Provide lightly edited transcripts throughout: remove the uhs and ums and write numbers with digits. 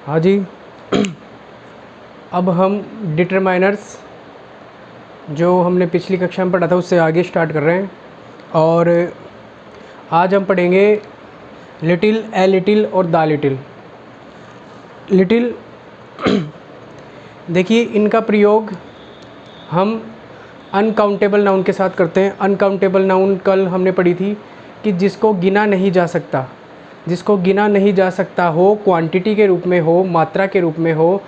हाँ जी। अब हम डिटरमाइनर्स जो हमने पिछली कक्षा में पढ़ा था उससे आगे स्टार्ट कर रहे हैं, और आज हम पढ़ेंगे लिटिल, ए लिटिल और द लिटिल। लिटिल देखिए, इनका प्रयोग हम अनकाउंटेबल नाउन के साथ करते हैं। अनकाउंटेबल नाउन कल हमने पढ़ी थी कि जिसको गिना नहीं जा सकता, जिसको गिना नहीं जा सकता हो, क्वांटिटी के रूप में हो, मात्रा के रूप में हो,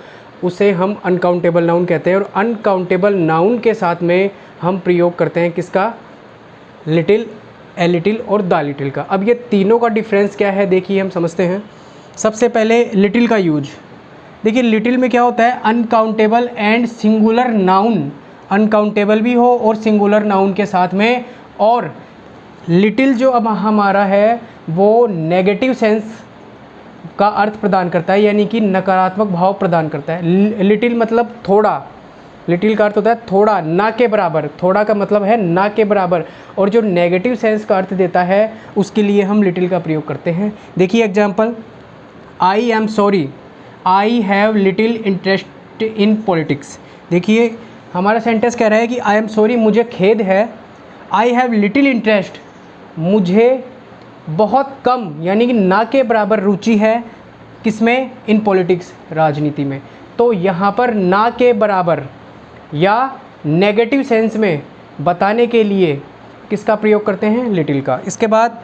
उसे हम अनकाउंटेबल नाउन कहते हैं। और अनकाउंटेबल नाउन के साथ में हम प्रयोग करते हैं किसका? लिटिल, ए लिटिल और द लिटिल का। अब ये तीनों का डिफरेंस क्या है देखिए, हम समझते हैं। सबसे पहले लिटिल का यूज देखिए। लिटिल में क्या होता है? Uncountable and singular noun, uncountable भी हो और सिंगुलर नाउन के साथ में। और लिटिल जो अब हमारा है वो नेगेटिव सेंस का अर्थ प्रदान करता है, यानी कि नकारात्मक भाव प्रदान करता है। लिटिल मतलब थोड़ा, लिटिल का अर्थ होता है थोड़ा, ना के बराबर। थोड़ा का मतलब है ना के बराबर, और जो नेगेटिव सेंस का अर्थ देता है उसके लिए हम लिटिल का प्रयोग करते हैं। देखिए example, I am sorry, I have little interest in politics. देखिए हमारा सेंटेंस कह रहा है कि आई एम सॉरी, मुझे खेद है। आई हैव लिटिल इंटरेस्ट, मुझे बहुत कम यानी कि ना के बराबर रुचि है किसमें? इन पॉलिटिक्स, राजनीति में। तो यहाँ पर ना के बराबर या नेगेटिव सेंस में बताने के लिए किसका प्रयोग करते हैं? लिटिल का। इसके बाद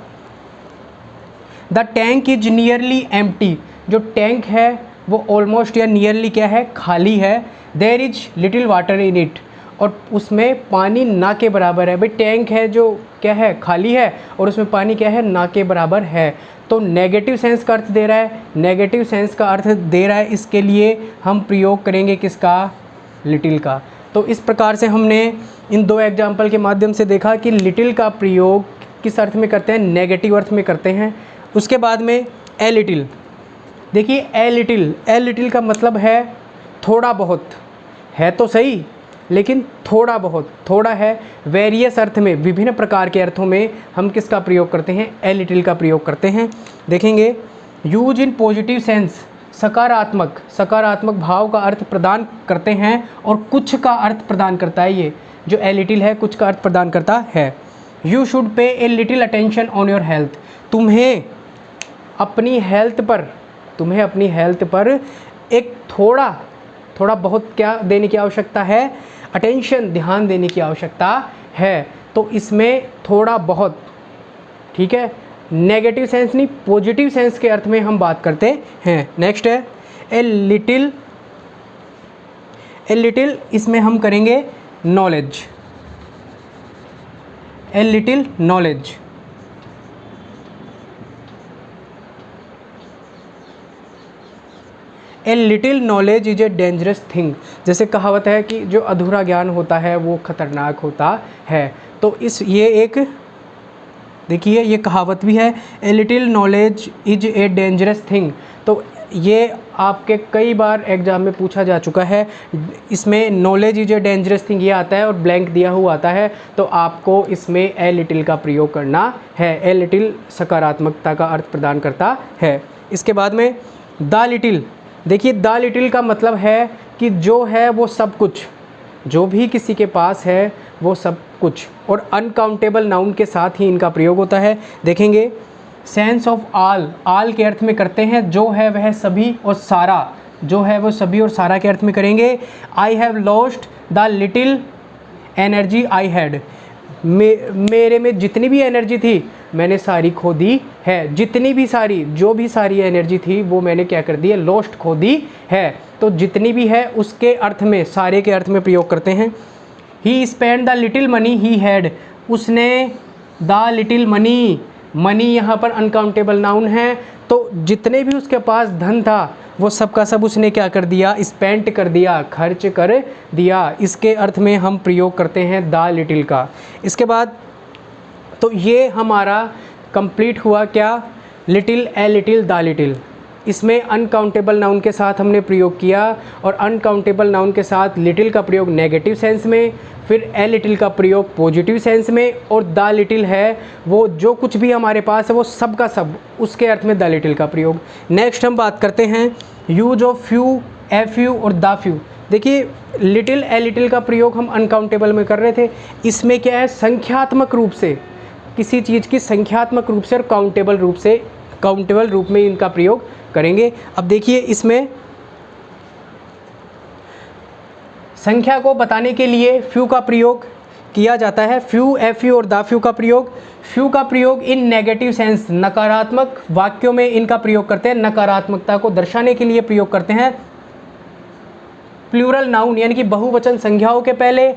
the tank is nearly empty, जो टैंक है वो ऑलमोस्ट या नियरली क्या है? खाली है। There is little water in it, और उसमें पानी ना के बराबर है। भाई टैंक है जो क्या है? खाली है, और उसमें पानी क्या है? ना के बराबर है। तो नेगेटिव सेंस का अर्थ दे रहा है, नेगेटिव सेंस का अर्थ दे रहा है, इसके लिए हम प्रयोग करेंगे किसका? लिटिल का। तो इस प्रकार से हमने इन दो एग्जाम्पल के माध्यम से देखा कि लिटिल का प्रयोग किस अर्थ में करते हैं? नेगेटिव अर्थ में करते हैं। उसके बाद में ए लिटिल। देखिए ए लिटिल, ए लिटिल का मतलब है थोड़ा बहुत, है तो सही लेकिन थोड़ा बहुत, थोड़ा है। वेरियस अर्थ में, विभिन्न प्रकार के अर्थों में हम किसका प्रयोग करते हैं? ए लिटिल का प्रयोग करते हैं। देखेंगे यूज इन पॉजिटिव सेंस, सकारात्मक, सकारात्मक भाव का अर्थ प्रदान करते हैं, और कुछ का अर्थ प्रदान करता है। ये जो ए लिटिल है कुछ का अर्थ प्रदान करता है। You should pay a little attention on your health, तुम्हें अपनी हेल्थ पर, तुम्हें अपनी हेल्थ पर एक थोड़ा, थोड़ा बहुत क्या देने की आवश्यकता है? अटेंशन, ध्यान देने की आवश्यकता है। तो इसमें थोड़ा बहुत, ठीक है, नेगेटिव सेंस नहीं, पॉजिटिव सेंस के अर्थ में हम बात करते हैं। नेक्स्ट है ए लिटिल, ए लिटिल, इसमें हम करेंगे knowledge, a little knowledge. A little knowledge is a dangerous thing, जैसे कहावत है कि जो अधूरा ज्ञान होता है वो खतरनाक होता है। तो इस ये एक देखिए ये कहावत भी है, a little knowledge is a dangerous thing. तो ये आपके कई बार एग्जाम में पूछा जा चुका है। इसमें knowledge is a dangerous thing ये आता है और ब्लैंक दिया हुआ आता है, तो आपको इसमें ए लिटिल का प्रयोग करना है। ए लिटिल सकारात्मकता का अर्थ प्रदान करता है। इसके बाद में द लिटिल। देखिए द लिटिल का मतलब है कि जो है वो सब कुछ, जो भी किसी के पास है वो सब कुछ, और अनकाउंटेबल नाउन के साथ ही इनका प्रयोग होता है। देखेंगे सेंस ऑफ ऑल, ऑल के अर्थ में करते हैं, जो है वह सभी और सारा, जो है वो सभी और सारा के अर्थ में करेंगे। I have lost the little energy I had, मेरे में जितनी भी एनर्जी थी मैंने सारी खो दी है। जितनी भी सारी, जो भी सारी एनर्जी थी वो मैंने क्या कर दी है? लॉस्ट, खो दी है। तो जितनी भी है उसके अर्थ में, सारे के अर्थ में प्रयोग करते हैं। He spend the little money he had, उसने द लिटिल मनी, मनी यहाँ पर अनकाउंटेबल नाउन है, तो जितने भी उसके पास धन था वो सब का सब उसने क्या कर दिया? स्पेंड कर दिया, खर्च कर दिया। इसके अर्थ में हम प्रयोग करते हैं द लिटिल का। इसके बाद तो ये हमारा कंप्लीट हुआ क्या? Little, a little, the little. इसमें अनकाउंटेबल नाउन के साथ हमने प्रयोग किया, और अनकाउंटेबल नाउन के साथ लिटिल का प्रयोग नेगेटिव सेंस में, फिर ए लिटिल का प्रयोग पॉजिटिव सेंस में, और द लिटिल है वो जो कुछ भी हमारे पास है वो सब का सब उसके अर्थ में द लिटिल का प्रयोग। नेक्स्ट हम बात करते हैं use of few, a few और द फ्यू। देखिए लिटिल ए लिटिल का प्रयोग हम अनकाउंटेबल में कर रहे थे, इसमें क्या है संख्यात्मक रूप से किसी चीज़ की संख्यात्मक रूप से और काउंटेबल रूप में इनका प्रयोग करेंगे। अब देखिए इसमें संख्या को बताने के लिए फ्यू का प्रयोग किया जाता है, फ्यू, ए फ्यू और द फ्यू का प्रयोग। फ्यू का प्रयोग इन नेगेटिव सेंस, नकारात्मक वाक्यों में इनका प्रयोग करते हैं, नकारात्मकता को दर्शाने के लिए प्रयोग करते हैं। प्लूरल नाउन यानी कि बहुवचन संख्याओं के पहले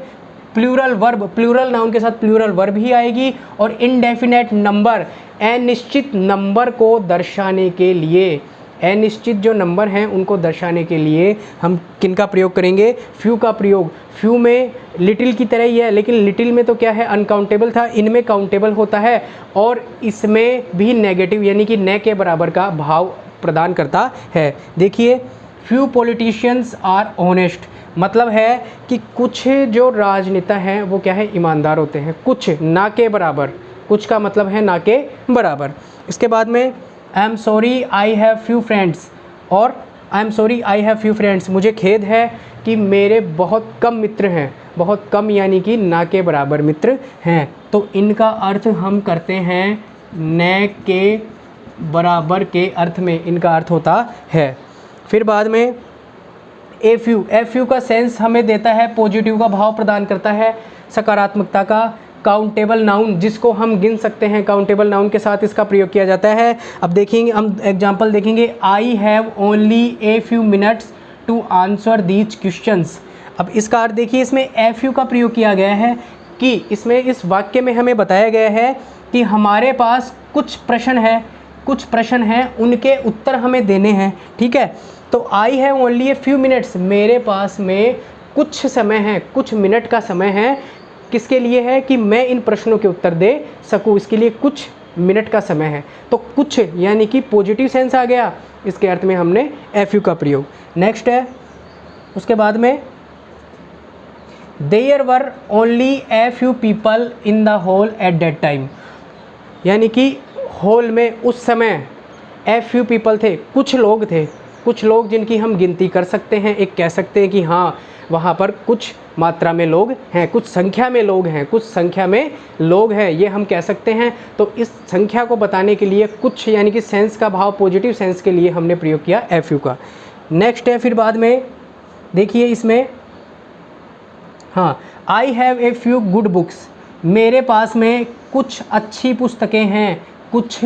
प्लूरल वर्ब, प्लूरल नाउन के साथ प्लूरल वर्ब ही आएगी। और इनडेफिनेट नंबर, अनिश्चित नंबर को दर्शाने के लिए, अनिश्चित जो नंबर हैं उनको दर्शाने के लिए हम किनका प्रयोग करेंगे, फ्यू का प्रयोग। फ्यू में लिटिल की तरह ही है, लेकिन लिटिल में तो क्या है अनकाउंटेबल था, इनमें काउंटेबल होता है, और इसमें भी नेगेटिव यानी कि न के बराबर का भाव प्रदान करता है। देखिए फ्यू पॉलिटिशियंस आर ऑनेस्ट, मतलब है कि कुछ जो राजनेता हैं वो क्या है ईमानदार होते हैं, कुछ ना के बराबर, कुछ का मतलब है ना के बराबर। इसके बाद में I am sorry I have few friends, और I am sorry I have few friends, मुझे खेद है कि मेरे बहुत कम मित्र हैं, बहुत कम यानी कि ना के बराबर मित्र हैं। तो इनका अर्थ हम करते हैं न के बराबर के अर्थ में इनका अर्थ होता है। फिर बाद में ए फ्यू का सेंस हमें देता है पॉजिटिव का भाव प्रदान करता है, सकारात्मकता का। काउंटेबल नाउन जिसको हम गिन सकते हैं, काउंटेबल नाउन के साथ इसका प्रयोग किया जाता है। अब देखेंगे हम एग्जांपल देखेंगे, I have only a few minutes to answer these questions. अब इसका अर्थ देखिए, इसमें ए फ्यू का प्रयोग किया गया है कि इसमें इस वाक्य में हमें बताया गया है कि हमारे पास कुछ प्रश्न हैं उनके उत्तर हमें देने हैं, ठीक है। तो आई have only a few minutes, मेरे पास में कुछ समय है, कुछ मिनट का समय है, किसके लिए है कि मैं इन प्रश्नों के उत्तर दे सकूं, इसके लिए कुछ मिनट का समय है। तो कुछ यानी कि पॉजिटिव सेंस आ गया, इसके अर्थ में हमने ए फ्यू का प्रयोग। नेक्स्ट है उसके बाद में there were only a few people in the hall at that time, यानी कि हॉल में उस समय ए फ्यू पीपल थे, कुछ लोग जिनकी हम गिनती कर सकते हैं, एक कह सकते हैं कि हाँ वहाँ पर कुछ मात्रा में लोग हैं, कुछ संख्या में लोग हैं, ये हम कह सकते हैं। तो इस संख्या को बताने के लिए कुछ यानी कि सेंस का भाव पॉजिटिव सेंस के लिए हमने प्रयोग किया ए फ्यू का। नेक्स्ट है फिर बाद में देखिए इसमें, हाँ I have a few good books, मेरे पास में कुछ अच्छी पुस्तकें हैं, कुछ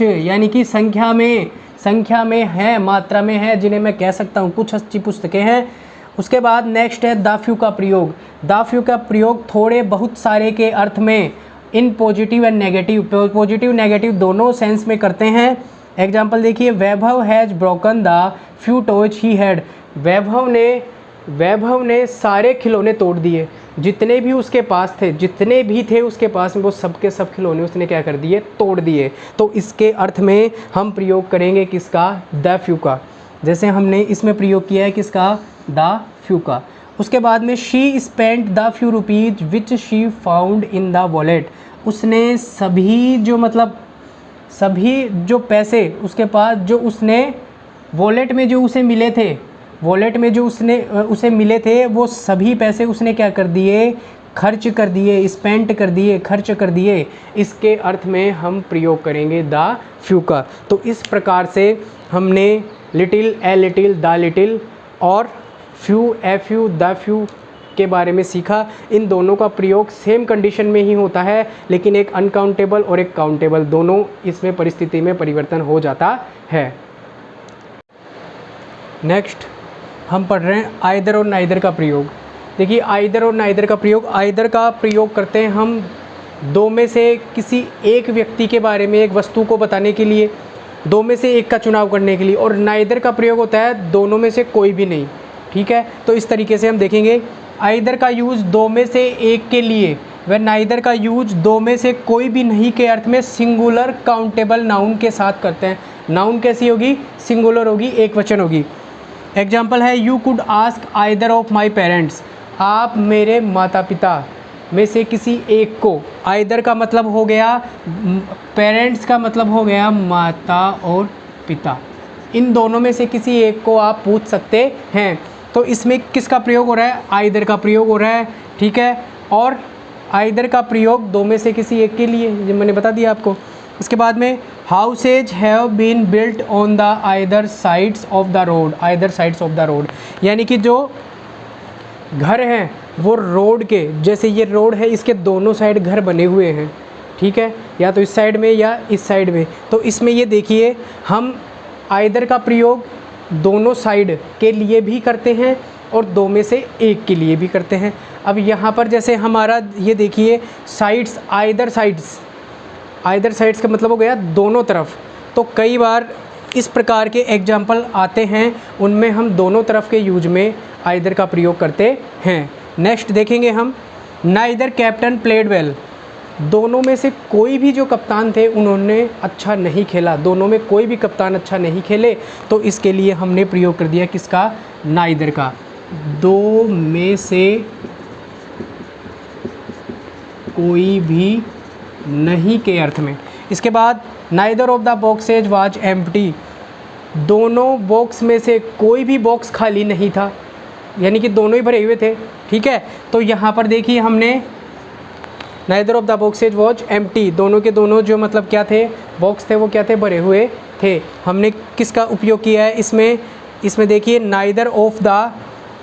यानी कि संख्या में है, मात्रा में है, जिन्हें मैं कह सकता हूँ कुछ अच्छी पुस्तकें हैं। उसके बाद नेक्स्ट है द फ्यू का प्रयोग। द फ्यू का प्रयोग थोड़े बहुत सारे के अर्थ में in positive and negative, positive negative दोनों सेंस में करते हैं। एग्जाम्पल देखिए, Vaibhav has broken the few toys he had, Vaibhav ने सारे खिलौने तोड़ दिए, जितने भी उसके पास थे, जितने भी थे उसके पास में वो सबके सब खिलौने उसने क्या कर दिए, तोड़ दिए। तो इसके अर्थ में हम प्रयोग करेंगे किसका, द फ्यू का, जैसे हमने इसमें प्रयोग किया है किसका, द फ्यू का। उसके बाद में she spent the few rupees which she found in the wallet, उसने सभी जो पैसे उसके पास जो उसने वॉलेट में जो उसे मिले थे, वो सभी पैसे उसने क्या कर दिए, खर्च कर दिए। इसके अर्थ में हम प्रयोग करेंगे द फ्यू का। तो इस प्रकार से हमने little, a little, the little और few, a few, the few के बारे में सीखा। इन दोनों का प्रयोग सेम कंडीशन में ही होता है, लेकिन एक अनकाउंटेबल और एक काउंटेबल दोनों इसमें परिस्थिति में परिवर्तन हो जाता है। नेक्स्ट हम पढ़ रहे हैं आइदर और नाइदर का प्रयोग। देखिए आइदर और नाइदर का प्रयोग करते हैं हम दो में से किसी एक व्यक्ति के बारे में, एक वस्तु को बताने के लिए, दो में से एक का चुनाव करने के लिए। और नाइदर का प्रयोग होता है दोनों में से कोई भी नहीं, ठीक है। तो इस तरीके से हम देखेंगे आइदर का यूज़ दो में से एक के लिए, वह नाइदर का यूज दो में से कोई भी नहीं के अर्थ में सिंगुलर काउंटेबल नाउन के साथ करते हैं। नाउन कैसी होगी? सिंगुलर होगी, एक वचन होगी। एग्जाम्पल है you could ask either of my parents, आप मेरे माता पिता में से किसी एक को, आइदर का मतलब हो गया, पेरेंट्स का मतलब हो गया माता और पिता, इन दोनों में से किसी एक को आप पूछ सकते हैं। तो इसमें किसका प्रयोग हो रहा है? आइदर का प्रयोग हो रहा है, ठीक है। और आइदर का प्रयोग दो में से किसी एक के लिए, जो मैंने बता दिया आपको। इसके बाद में houses have been built on the either sides of the road, either sides of the road, यानी कि जो घर हैं वो रोड के, जैसे ये रोड है इसके दोनों साइड घर बने हुए हैं, ठीक है, या तो इस साइड में या इस साइड में। तो इसमें ये देखिए हम आइदर का प्रयोग दोनों साइड के लिए भी करते हैं और दो में से एक के लिए भी करते हैं। अब यहाँ पर जैसे हमारा ये देखिए sides, either sides, either sides का मतलब हो गया दोनों तरफ। तो कई बार इस प्रकार के एग्जाम्पल आते हैं, उनमें हम दोनों तरफ के यूज में आइदर का प्रयोग करते हैं। नेक्स्ट देखेंगे हम, नाइदर कैप्टन प्लेड वेल, दोनों में से कोई भी जो कप्तान थे उन्होंने अच्छा नहीं खेला, दोनों में कोई भी कप्तान अच्छा नहीं खेले। तो इसके लिए हमने प्रयोग कर दिया किसका? नाइदर का, दो में से कोई भी नहीं के अर्थ में। इसके बाद neither of the boxes was empty, दोनों बॉक्स में से कोई भी बॉक्स खाली नहीं था, यानी कि दोनों ही भरे हुए थे, ठीक है। तो यहाँ पर देखिए हमने neither of the boxes was empty, दोनों के दोनों जो मतलब क्या थे, बॉक्स थे, वो क्या थे? भरे हुए थे। हमने किसका उपयोग किया है इसमें? इसमें देखिए नाइदर ऑफ द,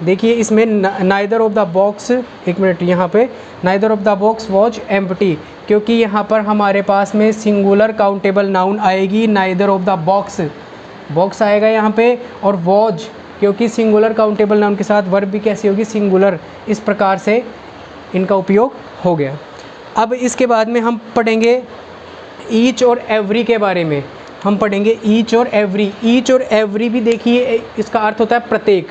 देखिए इसमें नाइदर ऑफ द बॉक्स, एक मिनट, यहाँ पे neither of the box was empty, क्योंकि यहाँ पर हमारे पास में सिंगुलर काउंटेबल नाउन आएगी, neither of the box, box आएगा यहाँ पे, और वॉज, क्योंकि सिंगुलर काउंटेबल नाउन के साथ वर्ब भी कैसी होगी? सिंगुलर। इस प्रकार से इनका उपयोग हो गया। अब इसके बाद में हम पढ़ेंगे ईच और एवरी के बारे में। हम पढ़ेंगे ईच और एवरी। ईच और एवरी भी देखिए इसका अर्थ होता है प्रत्येक,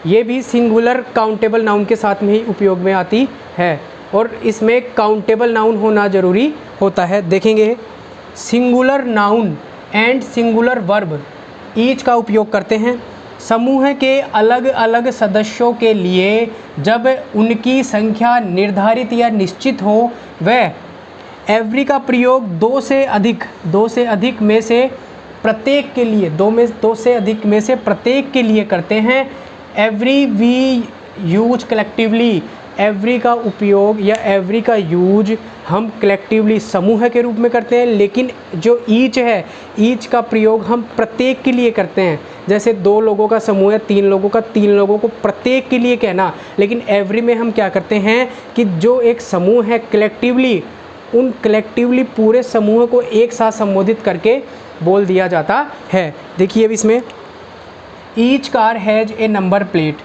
ये भी सिंगुलर काउंटेबल नाउन के साथ में ही उपयोग में आती है, और इसमें काउंटेबल नाउन होना ज़रूरी होता है। देखेंगे singular noun and singular verb each का उपयोग करते हैं समूह के अलग अलग सदस्यों के लिए जब उनकी संख्या निर्धारित या निश्चित हो। वह एवरी का प्रयोग दो से अधिक में से प्रत्येक के लिए, दो से अधिक में से प्रत्येक के लिए करते हैं। Every we use collectively, every का उपयोग या एवरी का यूज हम कलेक्टिवली समूह के रूप में करते हैं, लेकिन जो ईच है, ईच का प्रयोग हम प्रत्येक के लिए करते हैं। जैसे दो लोगों का समूह है, तीन लोगों का, तीन लोगों को प्रत्येक के लिए कहना, लेकिन एवरी में हम क्या करते हैं कि जो एक समूह है कलेक्टिवली, उन कलेक्टिवली पूरे समूह को एक साथ संबोधित करके बोल दिया जाता है। देखिए अब इसमें each car has a number plate,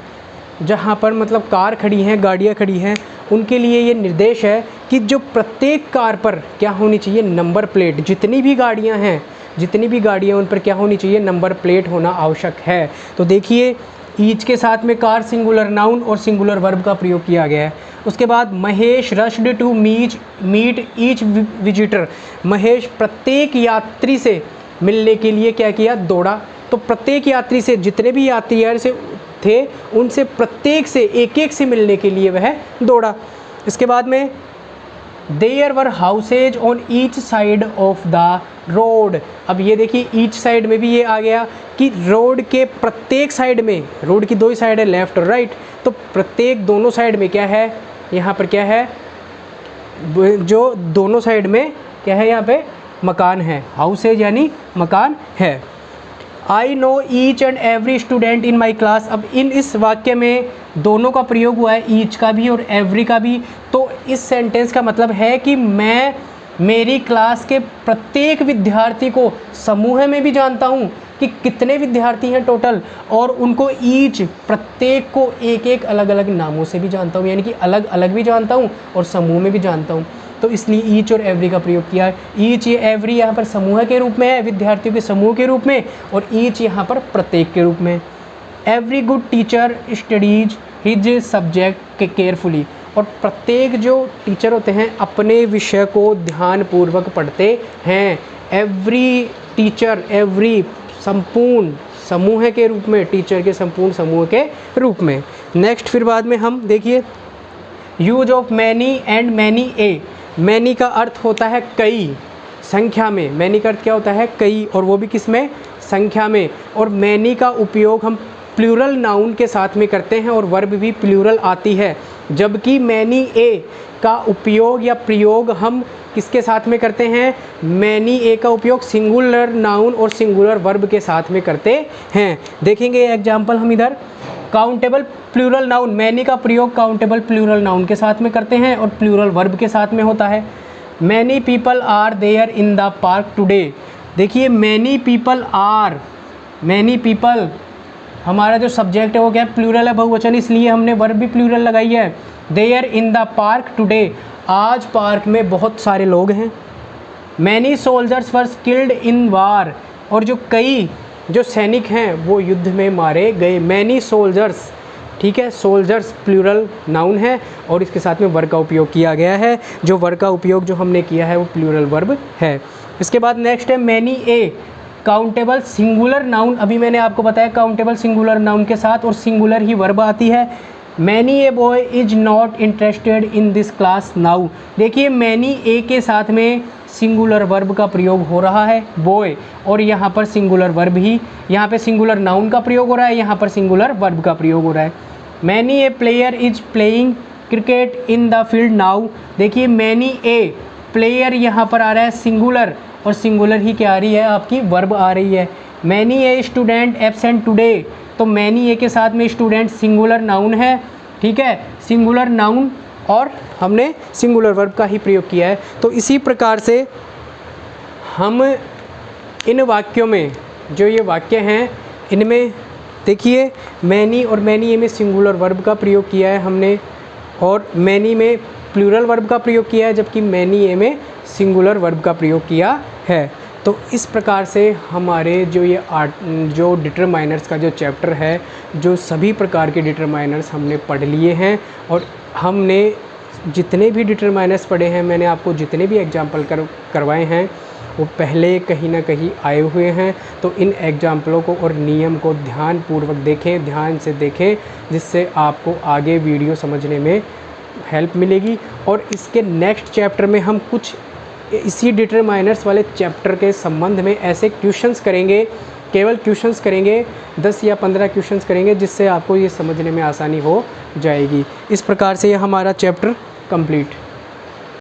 जहाँ पर मतलब कार खड़ी हैं, गाड़ियाँ खड़ी हैं, उनके लिए ये निर्देश है कि जो प्रत्येक कार पर क्या होनी चाहिए? Number plate. जितनी भी गाड़ियाँ हैं, जितनी भी गाड़ियाँ, उन पर क्या होनी चाहिए? नंबर प्लेट होना आवश्यक है। तो देखिए ईच के साथ में कार सिंगुलर नाउन और सिंगुलर वर्ब का प्रयोग किया गया है। उसके बाद Mahesh rushed to meet each visitor, Mahesh प्रत्येक यात्री से मिलने के लिए क्या किया? दौड़ा। तो प्रत्येक यात्री से, जितने भी यात्री से थे उनसे प्रत्येक से एक एक से मिलने के लिए वह दौड़ा। इसके बाद में there were houses on each side of the road. अब ये देखिए ईच साइड में भी ये आ गया कि रोड के प्रत्येक साइड में, रोड की दो ही साइड है, लेफ्ट और राइट, तो प्रत्येक दोनों साइड में क्या है? यहाँ पर क्या है? जो दोनों साइड में क्या है? यहाँ पे मकान है, हाउसेज यानी मकान है। I know each and every student in my class. अब इस वाक्य में दोनों का प्रयोग हुआ है, ईच का भी और एवरी का भी। तो इस सेंटेंस का मतलब है कि मैं मेरी क्लास के प्रत्येक विद्यार्थी को समूह में भी जानता हूँ कि कितने विद्यार्थी हैं टोटल, और उनको ईच, प्रत्येक को एक एक अलग अलग नामों से भी जानता हूँ, यानी कि अलग अलग भी जानता हूँ और समूह में भी जानता हूँ। तो इसलिए ईच और एवरी का प्रयोग किया है। ईच, ये एवरी यहाँ पर समूह के रूप में है, विद्यार्थियों के समूह के रूप में, और ईच यहाँ पर प्रत्येक के रूप में। Every good teacher studies his subject carefully. और प्रत्येक जो टीचर होते हैं अपने विषय को ध्यानपूर्वक पढ़ते हैं। एवरी टीचर, एवरी संपूर्ण समूह के रूप में, टीचर के संपूर्ण समूह के रूप में। नेक्स्ट फिर बाद में हम देखिए use of many and many a. Many का अर्थ होता है कई, संख्या में। मैनी का अर्थ क्या होता है? कई, और वो भी किस में? संख्या में। और मैनी का उपयोग हम प्लूरल नाउन के साथ में करते हैं और वर्ब भी प्लूरल आती है, जबकि मैनी ए का उपयोग या प्रयोग हम किसके साथ में करते हैं? मैनी ए का उपयोग सिंगुलर नाउन और सिंगुलर वर्ब के साथ में करते हैं। देखेंगे एग्जाम्पल हम इधर। काउंटेबल प्लूरल नाउन, मैनी का प्रयोग काउंटेबल प्लूरल नाउन के साथ में करते हैं और प्लूरल वर्ब के साथ में होता है। Many people are there in the park today. देखिए many people are, many people हमारा जो सब्जेक्ट है वो क्या है? प्लूरल है, बहुवचन, इसलिए हमने वर्ब भी प्लूरल लगाई है। There in the park today, आज पार्क में बहुत सारे लोग हैं। Many soldiers were killed in war, और जो कई जो सैनिक हैं वो युद्ध में मारे गए। मैनी सोल्जर्स, ठीक है, सोल्जर्स प्लूरल नाउन है और इसके साथ में वर्ब का उपयोग किया गया है। जो वर्ब का उपयोग जो हमने किया है वो प्लूरल वर्ब है। इसके बाद नेक्स्ट है many a, countable singular noun. अभी मैंने आपको बताया काउंटेबल सिंगुलर नाउन के साथ और सिंगुलर ही वर्ब आती है। Many a boy is not interested in this class now. देखिए मैनी ए के साथ में सिंगुलर वर्ब का प्रयोग हो रहा है बॉय, और यहाँ पर सिंगुलर वर्ब ही, यहाँ पे सिंगुलर नाउन का प्रयोग हो रहा है, यहाँ पर सिंगुलर वर्ब का प्रयोग हो रहा है। Many a player is playing cricket in the field now. देखिए मैनी ए प्लेयर यहाँ पर आ रहा है सिंगुलर, और सिंगुलर ही क्या आ रही है? आपकी वर्ब आ रही है। Many a student absent today, तो मैनी ए के साथ में स्टूडेंट सिंगुलर नाउन है, ठीक है, सिंगुलर नाउन, और हमने सिंगुलर वर्ब का ही प्रयोग किया है। तो इसी प्रकार से हम इन वाक्यों में, जो ये वाक्य हैं इनमें देखिए मैनी और मैनी ए में सिंगुलर वर्ब का प्रयोग किया है हमने, और मैनी में प्लूरल वर्ब का प्रयोग किया है, जबकि मैनी ए में सिंगुलर वर्ब का प्रयोग किया है। तो इस प्रकार से हमारे जो ये जो डिटरमाइनर्स का जो चैप्टर है, जो सभी प्रकार के डिटरमाइनर्स हमने पढ़ लिए हैं, और हमने जितने भी डिटरमाइनर्स पढ़े हैं, मैंने आपको जितने भी एग्जाम्पल करवाए हैं वो पहले कहीं ना कहीं आए हुए हैं। तो इन एग्जाम्पलों को और नियम को ध्यानपूर्वक देखें, ध्यान से देखें, जिससे आपको आगे वीडियो समझने में हेल्प मिलेगी। और इसके नेक्स्ट चैप्टर में हम कुछ इसी डिटरमाइनर्स वाले चैप्टर के संबंध में ऐसे क्वेश्चंस करेंगे, केवल क्वेश्चंस करेंगे, 10 या 15 क्वेश्चंस करेंगे, जिससे आपको ये समझने में आसानी हो जाएगी। इस प्रकार से ये हमारा चैप्टर कंप्लीट।